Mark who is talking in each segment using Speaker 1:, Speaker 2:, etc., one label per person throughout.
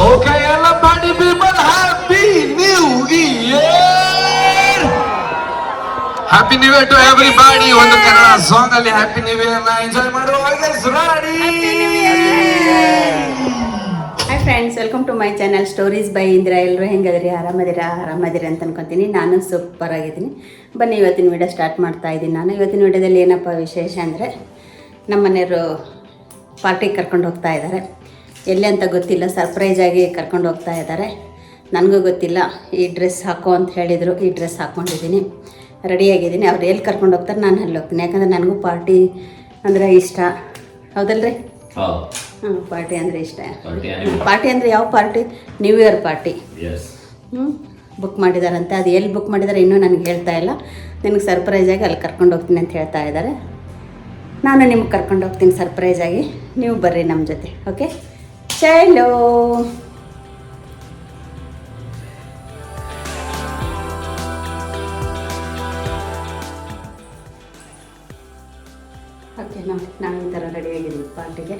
Speaker 1: Okay, ಎಲ್ಲ party people, happy new year! Happy new year to everybody. ಒಂದು Kannada song ಅಲ್ಲಿ happy new year ನ enjoy ಮಾಡುವ ready.
Speaker 2: Hi friends, welcome to my channel stories by Indira. ಎಲ್ಲರೂ ಹೆಂಗದ್ರಿ? ಆರಾಮದಿರಿ ಅಂತ ಅನ್ಕೊತೀನಿ. ನಾನು ಸೂಪರ್ ಆಗಿದ್ದೀನಿ. ಬನ್ನಿ ಇವತ್ತಿನ ವಿಡಿಯೋ ಸ್ಟಾರ್ಟ್ ಮಾಡ್ತಾ ಇದ್ದೀನಿ. ನಾನು ಇವತ್ತಿನ ವಿಡಿಯೋದಲ್ಲಿ ಏನಪ್ಪ ವಿಶೇಷ ಅಂದರೆ, ನಮ್ಮ ಮನೆಯವರು ಪಾರ್ಟಿಗೆ ಕರ್ಕೊಂಡು ಹೋಗ್ತಾ ಇದ್ದಾರೆ. ಎಲ್ಲಿ ಅಂತ ಗೊತ್ತಿಲ್ಲ, ಸರ್ಪ್ರೈಸ್ ಆಗಿ ಕರ್ಕೊಂಡು ಹೋಗ್ತಾ ಇದ್ದಾರೆ. ನನಗೂ ಗೊತ್ತಿಲ್ಲ. ಈ ಡ್ರೆಸ್ ಹಾಕೋ ಅಂತ ಹೇಳಿದರು, ಈ ಡ್ರೆಸ್ ಹಾಕ್ಕೊಂಡಿದ್ದೀನಿ, ರೆಡಿಯಾಗಿದ್ದೀನಿ. ಅವ್ರು ಎಲ್ಲಿ ಕರ್ಕೊಂಡು ಹೋಗ್ತಾರೆ ನಾನು ಅಲ್ಲಿ ಹೋಗ್ತೀನಿ. ಯಾಕಂದರೆ ನನಗೂ ಪಾರ್ಟಿ ಅಂದರೆ ಇಷ್ಟ, ಹೌದಲ್ರಿ? ಹ್ಞೂ, ಪಾರ್ಟಿ ಅಂದರೆ ಇಷ್ಟ. ಪಾರ್ಟಿ ಅಂದರೆ ಯಾವ party? New year party. Book ಮಾಡಿದಾರಂತೆ. ಅದು ಎಲ್ಲಿ ಬುಕ್ ಮಾಡಿದ್ದಾರೆ ಇನ್ನೂ ನನಗೆ ಹೇಳ್ತಾ ಇಲ್ಲ. ನಿನಗೆ ಸರ್ಪ್ರೈಸಾಗಿ ಅಲ್ಲಿ ಕರ್ಕೊಂಡು ಹೋಗ್ತೀನಿ ಅಂತ ಹೇಳ್ತಾ ಇದ್ದಾರೆ. ನಾನು ನಿಮ್ಗೆ ಕರ್ಕೊಂಡು ಹೋಗ್ತೀನಿ ಸರ್ಪ್ರೈಸಾಗಿ. ನೀವು ಬರ್ರಿ ನಮ್ಮ ಜೊತೆ, ಓಕೆ? ಚಲೋ. ಓಕೆ, ನಾವು ಈ ಥರ ರೆಡಿಯಾಗಿದ್ದೀವಿ ಪಾರ್ಟಿಗೆ,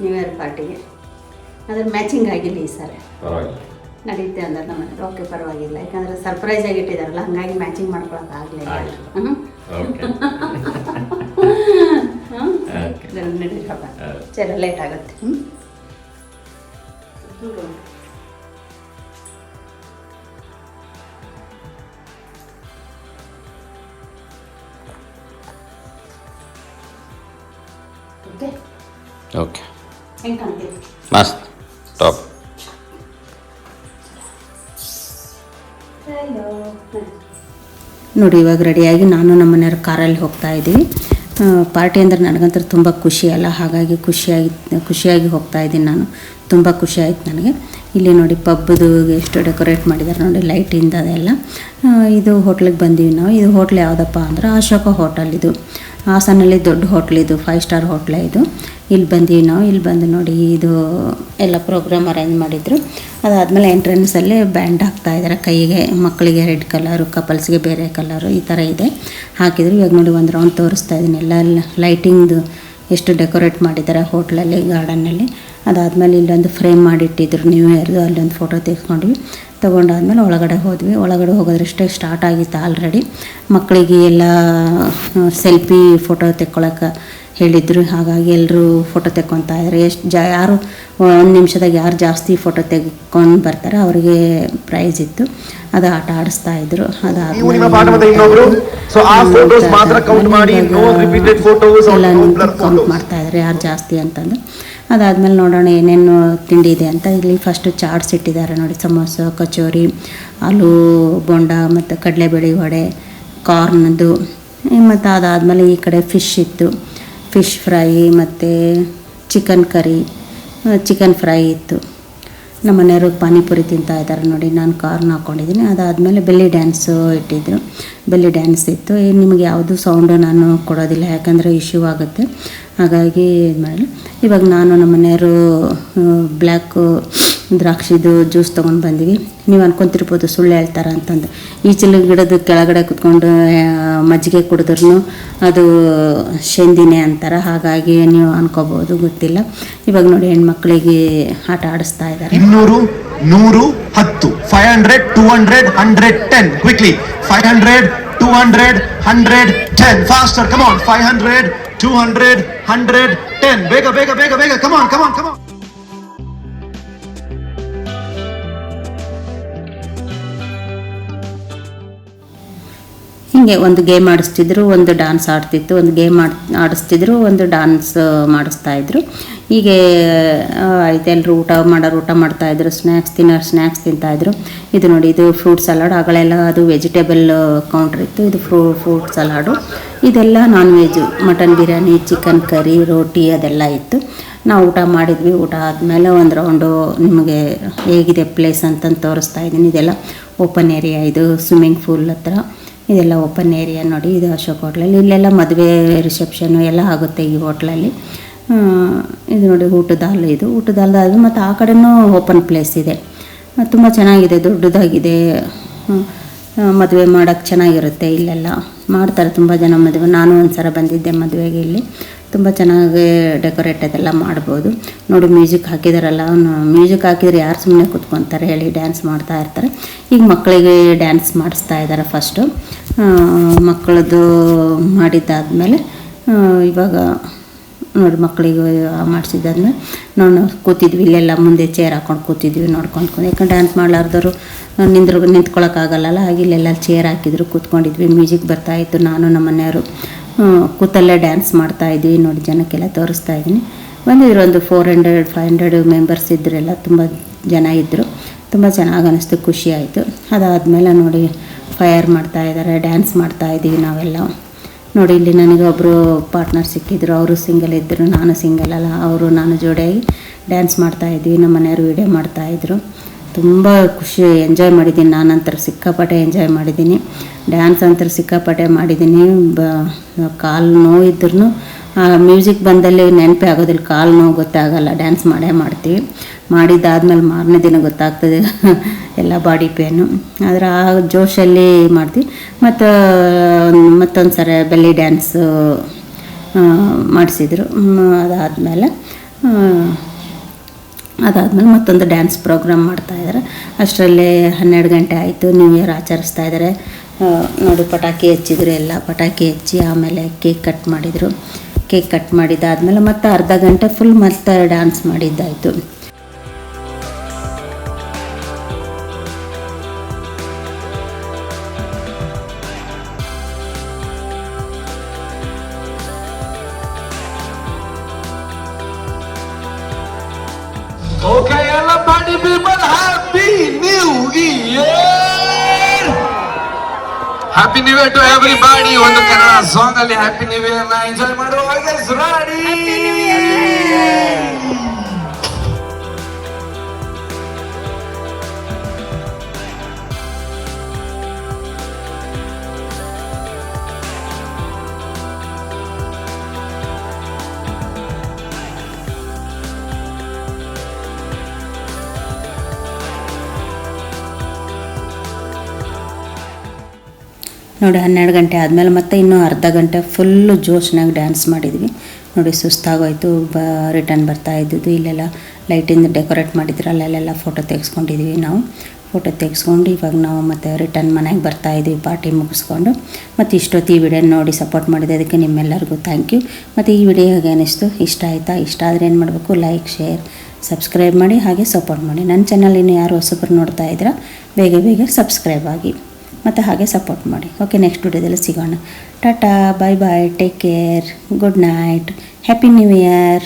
Speaker 2: ನ್ಯೂ ಇಯರ್ ಪಾರ್ಟಿಗೆ. ಅದ್ರ ಮ್ಯಾಚಿಂಗ್ ಆಗಿಲ್ಲ ಈ ಸಾರಿ. ನಡೀತೆ ಅಂದ್ರೆ ನಮ್ಮ ಮನೆ. ಓಕೆ, ಪರವಾಗಿಲ್ಲ. ಯಾಕಂದರೆ ಸರ್ಪ್ರೈಸ್ ಆಗಿ ಇಟ್ಟಿದ್ದಾರಲ್ಲ, ಹಾಗಾಗಿ ಮ್ಯಾಚಿಂಗ್ ಮಾಡ್ಕೊಳಕ್ಕೆ ಆಗಲಿಲ್ಲ. ನಡೀರಪ್ಪ, ಚಲೋ ಲೇಟ್ ಆಗುತ್ತೆ.
Speaker 3: ಓಕೆ,
Speaker 2: ಹೆಂಗೆ ಕಾಣ್ತೀವಿ?
Speaker 3: ಮಸ್ತ್, ಟಾಪ್.
Speaker 2: ನೋಡಿ, ಇವಾಗ ರೆಡಿಯಾಗಿ ನಾನು ನಮ್ಮ ಮನೆಯವ್ರ ಕಾರಲ್ಲಿ ಹೋಗ್ತಾ ಇದ್ದೀವಿ. ಪಾರ್ಟಿ ಅಂದರೆ ನನಗಂತೂ ತುಂಬ ಖುಷಿ ಅಲ್ಲ, ಹಾಗಾಗಿ ಖುಷಿಯಾಗಿ ಹೋಗ್ತಾ ಇದ್ದೀನಿ ನಾನು. ತುಂಬ ಖುಷಿ ಆಯ್ತು ನನಗೆ. ಇಲ್ಲಿ ನೋಡಿ, ಪಬ್ಬದು ಎಷ್ಟು ಡೆಕೋರೇಟ್ ಮಾಡಿದ್ದಾರೆ ನೋಡಿ, ಲೈಟಿಂದ ಅದೆಲ್ಲ. ಇದು ಹೋಟ್ಲಿಗೆ ಬಂದೀವಿ ನಾವು. ಇದು ಹೋಟ್ಲ್ ಯಾವುದಪ್ಪ ಅಂದ್ರೆ ಅಶೋಕ ಹೋಟೆಲ್. ಇದು ಹಾಸನಲ್ಲಿ ದೊಡ್ಡ ಹೋಟ್ಲ್, ಇದು 5 ಸ್ಟಾರ್ ಹೋಟ್ಲೇ ಇದು. ಇಲ್ಲಿ ಬಂದೀವಿ ನಾವು. ಇಲ್ಲಿ ಬಂದು ನೋಡಿ, ಇದು ಎಲ್ಲ ಪ್ರೋಗ್ರಾಮ್ ಅರೇಂಜ್ ಮಾಡಿದರು. ಅದಾದಮೇಲೆ ಎಂಟ್ರೆನ್ಸಲ್ಲಿ ಬ್ಯಾಂಡ್ ಹಾಕ್ತಾಯಿದ್ದಾರೆ ಕೈಗೆ. ಮಕ್ಕಳಿಗೆ ರೆಡ್ ಕಲರು, ಕಪಲ್ಸ್ಗೆ ಬೇರೆ ಕಲರು, ಈ ಥರ ಇದೆ ಹಾಕಿದರು. ಇವಾಗ ನೋಡಿ ಒಂದು ರೌಂಡ್ ತೋರಿಸ್ತಾ ಇದ್ದೀನಿ. ಎಲ್ಲ ಲೈಟಿಂಗ್ದು ಎಷ್ಟು ಡೆಕೋರೇಟ್ ಮಾಡಿದ್ದಾರೆ ಹೋಟ್ಲಲ್ಲಿ, ಗಾರ್ಡನ್ನಲ್ಲಿ. ಅದಾದಮೇಲೆ ಇಲ್ಲೊಂದು ಫ್ರೇಮ್ ಮಾಡಿಟ್ಟಿದ್ರು ನ್ಯೂ ಇಯರ್ದು. ಅಲ್ಲೊಂದು ಫೋಟೋ ತೆಗೆಸ್ಕೊಂಡ್ವಿ. ತೊಗೊಂಡಾದ್ಮೇಲೆ ಒಳಗಡೆ ಹೋದ್ವಿ. ಒಳಗಡೆ ಹೋಗೋದ್ರಷ್ಟೇ ಸ್ಟಾರ್ಟ್ ಆಗಿತ್ತು ಆಲ್ರೆಡಿ. ಮಕ್ಕಳಿಗೆ ಎಲ್ಲ ಸೆಲ್ಫಿ ಫೋಟೋ ತೆಕ್ಕೊಳಕ್ಕೆ ಹೇಳಿದರು. ಹಾಗಾಗಿ ಎಲ್ಲರೂ ಫೋಟೋ ತೆಕ್ಕೊತಾ ಇದ್ದಾರೆ. ಯಾರು 1 ನಿಮಿಷದಾಗ ಯಾರು ಜಾಸ್ತಿ ಫೋಟೋ ತೆಗೆದುಕೊಂಡು ಬರ್ತಾರೆ ಅವರಿಗೆ ಪ್ರೈಸ್ ಇತ್ತು. ಅದು ಆಟ ಆಡಿಸ್ತಾ ಇದ್ರು. ಅದಾದ್ಮೇಲೆ ಕೌಂಟ್ ಮಾಡ್ತಾ ಇದ್ದಾರೆ ಯಾರು ಜಾಸ್ತಿ ಅಂತಂದು. ಅದಾದಮೇಲೆ ನೋಡೋಣ ಏನೇನು ತಿಂಡಿ ಇದೆ ಅಂತ. ಇಲ್ಲಿ ಫಸ್ಟು ಚಾಟ್ಸ್ ಇಟ್ಟಿದ್ದಾರೆ ನೋಡಿ, ಸಮೋಸ, ಕಚೋರಿ, ಆಲೂ ಬೋಂಡ ಮತ್ತು ಕಡಲೆಬೇಳೆ ವಡೆ, ಕಾರ್ನ್ದು. ಮತ್ತು ಅದಾದಮೇಲೆ ಈ ಕಡೆ ಫಿಶ್ ಇತ್ತು, ಫಿಶ್ ಫ್ರೈ ಮತ್ತು ಚಿಕನ್ ಕರಿ, ಚಿಕನ್ ಫ್ರೈ ಇತ್ತು. ನಮ್ಮ ಮನೆಯವರು ಪಾನಿಪುರಿ ತಿಂತಾ ಇದ್ದಾರೆ ನೋಡಿ. ನಾನು ಕಾರ್ನ್ ಹಾಕ್ಕೊಂಡಿದ್ದೀನಿ. ಅದಾದಮೇಲೆ ಬೆಲ್ಲಿ ಡ್ಯಾನ್ಸು ಇಟ್ಟಿದ್ದರು. ಬೆಲ್ಲಿ ಡ್ಯಾನ್ಸ್ ಇತ್ತು. ನಿಮಗೆ ಯಾವುದು ಸೌಂಡು ನಾನು ಕೊಡೋದಿಲ್ಲ, ಯಾಕಂದರೆ ಇಶ್ಯೂ ಆಗುತ್ತೆ, ಹಾಗಾಗಿ ಇದು ಮಾಡಲ್ಲ. ಇವಾಗ ನಾನು ನಮ್ಮ ಮನೆಯವರು ಬ್ಲ್ಯಾಕು ದ್ರಾಕ್ಷಿದು ಜ್ಯೂಸ್ ತೊಗೊಂಡು ಬಂದಿವಿ. ನೀವು ಅನ್ಕೊತಿರ್ಬೋದು ಸುಳ್ಳು ಹೇಳ್ತಾರೆ ಅಂತಂದು. ಈಚಲು ಗಿಡದ ಕೆಳಗಡೆ ಕುತ್ಕೊಂಡು ಮಜ್ಜಿಗೆ ಕುಡಿದ್ರೂ ಅದು ಶೇಂದಿನೇ ಅಂತಾರೆ, ಹಾಗಾಗಿ ನೀವು ಅನ್ಕೋಬೋದು, ಗೊತ್ತಿಲ್ಲ. ಇವಾಗ ನೋಡಿ, ಹೆಣ್ಮಕ್ಳಿಗೆ ಆಟ ಆಡಿಸ್ತಾ ಇದ್ದಾರೆ.
Speaker 1: 200, 100, 10, 500, 200, 110. Quickly, 500, 200, 110. Faster, come on. 500, 200, 110. Bega, bega, bega, bega. Come on, come on, come on.
Speaker 2: ಹೀಗೆ ಒಂದು ಗೇಮ್ ಆಡಿಸ್ತಿದ್ರು, ಒಂದು ಡಾನ್ಸ್ ಆಡ್ತಿತ್ತು, ಒಂದು ಗೇಮ್ ಆಡಿಸ್ತಿದ್ರು, ಒಂದು ಡಾನ್ಸ್ ಮಾಡಿಸ್ತಾಯಿದ್ರು. ಹೀಗೆ ಆಯ್ತು. ಎಲ್ಲರೂ ಊಟ ಮಾಡ್ತಾಯಿದ್ರು. ಸ್ನ್ಯಾಕ್ಸ್ ತಿಂತಾಯಿದ್ರು. ಇದು ನೋಡಿ, ಇದು ಫ್ರೂಟ್ ಸಲಾಡ್. ಆಗಲೆಲ್ಲ ಅದು ವೆಜಿಟೇಬಲ್ ಕೌಂಟ್ರ್ ಇತ್ತು. ಇದು ಫ್ರೂಟ್ ಸಲಾಡು. ಇದೆಲ್ಲ non veg, mutton biryani, chicken curry, roti ಅದೆಲ್ಲ ಇತ್ತು. ನಾವು ಊಟ ಮಾಡಿದ್ವಿ. ಊಟ ಆದಮೇಲೆ ಒಂದು ರೌಂಡು ನಿಮಗೆ ಹೇಗಿದೆ ಪ್ಲೇಸ್ ಅಂತಂದು ತೋರಿಸ್ತಾ ಇದ್ದೀನಿ. ಇದೆಲ್ಲ ಓಪನ್ ಏರಿಯಾ, ಇದು ಸ್ವಿಮ್ಮಿಂಗ್ ಪೂಲ್ ಹತ್ರ ಇದೆಲ್ಲ ಓಪನ್ ಏರಿಯಾ ನೋಡಿ. ಇದು ಅಶೋಕ್ ಹೋಟ್ಲಲ್ಲಿ. ಇಲ್ಲೆಲ್ಲ ಮದುವೆ ರಿಸೆಪ್ಷನ್ನು ಎಲ್ಲ ಆಗುತ್ತೆ ಈ ಹೋಟ್ಲಲ್ಲಿ. ಇದು ನೋಡಿ, ಊಟದ ಹಾಲು. ಇದು ಊಟದ ಹಾಲು. ಮತ್ತು ಆ ಕಡೆನೂ ಓಪನ್ ಪ್ಲೇಸ್ ಇದೆ, ತುಂಬ ಚೆನ್ನಾಗಿದೆ, ದೊಡ್ಡದಾಗಿದೆ. ಮದುವೆ ಮಾಡೋಕ್ಕೆ ಚೆನ್ನಾಗಿರುತ್ತೆ. ಇಲ್ಲೆಲ್ಲ ಮಾಡ್ತಾರೆ ತುಂಬ ಜನ ಮದುವೆ. ನಾನು ಒಂದು ಸಲ ಬಂದಿದ್ದೆ ಮದುವೆಗೆ. ಇಲ್ಲಿ ತುಂಬ ಚೆನ್ನಾಗಿ ಡೆಕೋರೇಟ್ ಅದೆಲ್ಲ ಮಾಡ್ಬೋದು. ನೋಡಿ ಮ್ಯೂಸಿಕ್ ಹಾಕಿದಾರಲ್ಲ, ಮ್ಯೂಸಿಕ್ ಹಾಕಿದ್ರೆ ಯಾರು ಸುಮ್ಮನೆ ಕೂತ್ಕೊತಾರೆ ಹೇಳಿ, ಡ್ಯಾನ್ಸ್ ಮಾಡ್ತಾ ಇರ್ತಾರೆ. ಈಗ ಮಕ್ಕಳಿಗೆ ಡ್ಯಾನ್ಸ್ ಮಾಡಿಸ್ತಾ ಇದ್ದಾರೆ. ಫಸ್ಟು ಮಕ್ಕಳದ್ದು ಮಾಡಿದ್ದಾದಮೇಲೆ ಇವಾಗ ನೋಡಿ ಮಕ್ಕಳಿಗೆ ಮಾಡಿಸಿದ್ದಾದ್ಮೇಲೆ ನಾವು ಕೂತಿದ್ವಿ ಇಲ್ಲೆಲ್ಲ, ಮುಂದೆ ಚೇರ್ ಹಾಕ್ಕೊಂಡು ಕೂತಿದ್ವಿ ನೋಡ್ಕೊಂಡು. ಯಾಕಂದ್ರೆ ಡ್ಯಾನ್ಸ್ ಮಾಡಲಾರ್ದವರು ನಿಂತ್ಕೊಳ್ಳೋಕ್ಕಾಗಲ್ಲ, ಹಾಗೆ ಇಲ್ಲೆಲ್ಲ ಚೇರ್ ಹಾಕಿದ್ರು, ಕೂತ್ಕೊಂಡಿದ್ವಿ. ಮ್ಯೂಸಿಕ್ ಬರ್ತಾಯಿತ್ತು. ನಾನು ನಮ್ಮ ಮನೆಯವರು ಕೂತಲ್ಲೇ ಡ್ಯಾನ್ಸ್ ಮಾಡ್ತಾಯಿದ್ವಿ. ನೋಡಿ ಜನಕ್ಕೆಲ್ಲ ತೋರಿಸ್ತಾ ಇದ್ದೀನಿ. ಬಂದಿದ್ರು ಒಂದು 400-500 ಮೆಂಬರ್ಸ್ ಇದ್ರೆಲ್ಲ, ತುಂಬ ಜನ ಇದ್ದರು. ತುಂಬ ಚೆನ್ನಾಗಿ ಅನ್ನಿಸ್ತು, ಖುಷಿ ಆಯಿತು. ಅದಾದಮೇಲೆ ನೋಡಿ ಫೈರ್ ಮಾಡ್ತಾಯಿದ್ದಾರೆ, ಡ್ಯಾನ್ಸ್ ಮಾಡ್ತಾಯಿದ್ದೀವಿ ನಾವೆಲ್ಲ. ನೋಡಿ ಇಲ್ಲಿ ನನಗೆ ಒಬ್ಬರು ಪಾರ್ಟ್ನರ್ ಸಿಕ್ಕಿದ್ರು, ಅವರು ಸಿಂಗಲ್ ಇದ್ದರು, ನಾನು ಸಿಂಗಲ್ ಅಲ್ಲ. ಅವರು ನಾನು ಜೋಡಿಯಾಗಿ ಡ್ಯಾನ್ಸ್ ಮಾಡ್ತಾಯಿದ್ವಿ. ನಮ್ಮ ಮನೆಯವರು ವೀಡಿಯೋ ಮಾಡ್ತಾಯಿದ್ರು. ತುಂಬ ಖುಷಿ, ಎಂಜಾಯ್ ಮಾಡಿದ್ದೀನಿ. ನಾನಂತರ ಸಿಕ್ಕಾಪಟ್ಟೆ ಎಂಜಾಯ್ ಮಾಡಿದ್ದೀನಿ. ಡ್ಯಾನ್ಸ್ ಅಂತರ ಸಿಕ್ಕಾಪಟ್ಟೆ ಮಾಡಿದ್ದೀನಿ. ಕಾಲು ನೋವು ಇದ್ರೂ ಮ್ಯೂಸಿಕ್ ಬಂದಲ್ಲಿ ನೆನಪೇ ಆಗೋದಿಲ್ಲ, ಕಾಲು ನೋವು ಗೊತ್ತಾಗಲ್ಲ. ಡ್ಯಾನ್ಸ್ ಮಾಡ್ತೀವಿ. ಮಾಡಿದ್ದಾದ್ಮೇಲೆ ಮಾರನೇ ದಿನ ಗೊತ್ತಾಗ್ತದೆ ಎಲ್ಲ ಬಾಡಿ ಪೇನು. ಆದರೆ ಆ ಜೋಶಲ್ಲಿ ಮಾಡ್ತೀವಿ. ಮತ್ತು ಮತ್ತೊಂದು ಸರಿ ಬೆಲ್ಲಿ ಡ್ಯಾನ್ಸು ಮಾಡಿಸಿದ್ರು. ಅದಾದಮೇಲೆ ಮತ್ತೊಂದು ಡ್ಯಾನ್ಸ್ ಪ್ರೋಗ್ರಾಮ್ ಮಾಡ್ತಾಯಿದ್ದಾರೆ. ಅಷ್ಟರಲ್ಲೇ 12 ಗಂಟೆ ಆಯಿತು. ನ್ಯೂ ಇಯರ್ ಆಚರಿಸ್ತಾ ಇದ್ದಾರೆ. ನೋಡಿ ಪಟಾಕಿ ಹಚ್ಚಿದ್ರು, ಎಲ್ಲ ಪಟಾಕಿ ಹಚ್ಚಿ ಆಮೇಲೆ ಕೇಕ್ ಕಟ್ ಮಾಡಿದರು. ಕೇಕ್ ಕಟ್ ಮಾಡಿದ್ದಾದಮೇಲೆ ಮತ್ತೆ ಅರ್ಧ ಗಂಟೆ ಫುಲ್ ಮತ್ತೆ ಡ್ಯಾನ್ಸ್ ಮಾಡಿದ್ದಾಯಿತು.
Speaker 3: Okay, ಎಲ್ಲ party people, happy new year! Happy new year to everybody. ಒಂದು ಕನ್ನಡ ಸಾಂಗ್ ಅಲ್ಲಿ ಹ್ಯಾಪಿ ನ್ಯೂ ಇಯರ್ ನ ಎಂಜಾಯ್ ಮಾಡುವ. guys ready?
Speaker 2: ನೋಡಿ 12 ಗಂಟೆ ಆದಮೇಲೆ ಮತ್ತೆ ಇನ್ನೂ ಅರ್ಧ ಗಂಟೆ ಫುಲ್ಲು ಜೋಶ್ನಾಗ ಡ್ಯಾನ್ಸ್ ಮಾಡಿದ್ವಿ. ನೋಡಿ ಸುಸ್ತಾಗೋಯ್ತು. ರಿಟರ್ನ್ ಬರ್ತಾ ಇದ್ದಿದ್ದು. ಇಲ್ಲೆಲ್ಲ ಲೈಟಿಂದ ಡೆಕೋರೇಟ್ ಮಾಡಿದ್ರು, ಅಲ್ಲೆಲ್ಲ ಫೋಟೋ ತೆಗೆಸ್ಕೊಂಡಿದ್ವಿ ನಾವು. ಫೋಟೋ ತೆಗೆಸ್ಕೊಂಡು ಇವಾಗ ನಾವು ಮತ್ತೆ ರಿಟರ್ನ್ ಮನೆಗೆ ಬರ್ತಾಯಿದ್ವಿ ಪಾರ್ಟಿ ಮುಗಿಸ್ಕೊಂಡು. ಮತ್ತು ಇಷ್ಟೊತ್ತು ಈ ವಿಡಿಯೋ ನೋಡಿ ಸಪೋರ್ಟ್ ಮಾಡಿದೆ, ಅದಕ್ಕೆ ನಿಮ್ಮೆಲ್ಲರಿಗೂ ಥ್ಯಾಂಕ್ ಯು. ಮತ್ತು ಈ ವಿಡಿಯೋ ಹೇಗೆ ಅನ್ನಿಸ್ತು, ಇಷ್ಟ ಆಯಿತಾ? ಇಷ್ಟ ಆದರೆ ಏನು ಮಾಡಬೇಕು, ಲೈಕ್, ಶೇರ್, ಸಬ್ಸ್ಕ್ರೈಬ್ ಮಾಡಿ, ಹಾಗೆ ಸಪೋರ್ಟ್ ಮಾಡಿ. ನನ್ನ ಚಾನಲ್ ಇನ್ನು ಯಾರು ಹೊಸಬರು ನೋಡ್ತಾ ಇದ್ದೀರಾ ಬೇಗ ಸಬ್ಸ್ಕ್ರೈಬ್ ಆಗಿ ಮತ್ತು ಹಾಗೆ ಸಪೋರ್ಟ್ ಮಾಡಿ. ಓಕೆ, ನೆಕ್ಸ್ಟ್ ವಿಡಿಯೋದಲ್ಲಿ ಸಿಗೋಣ. Tata, bye bye, take care, good night, happy new year.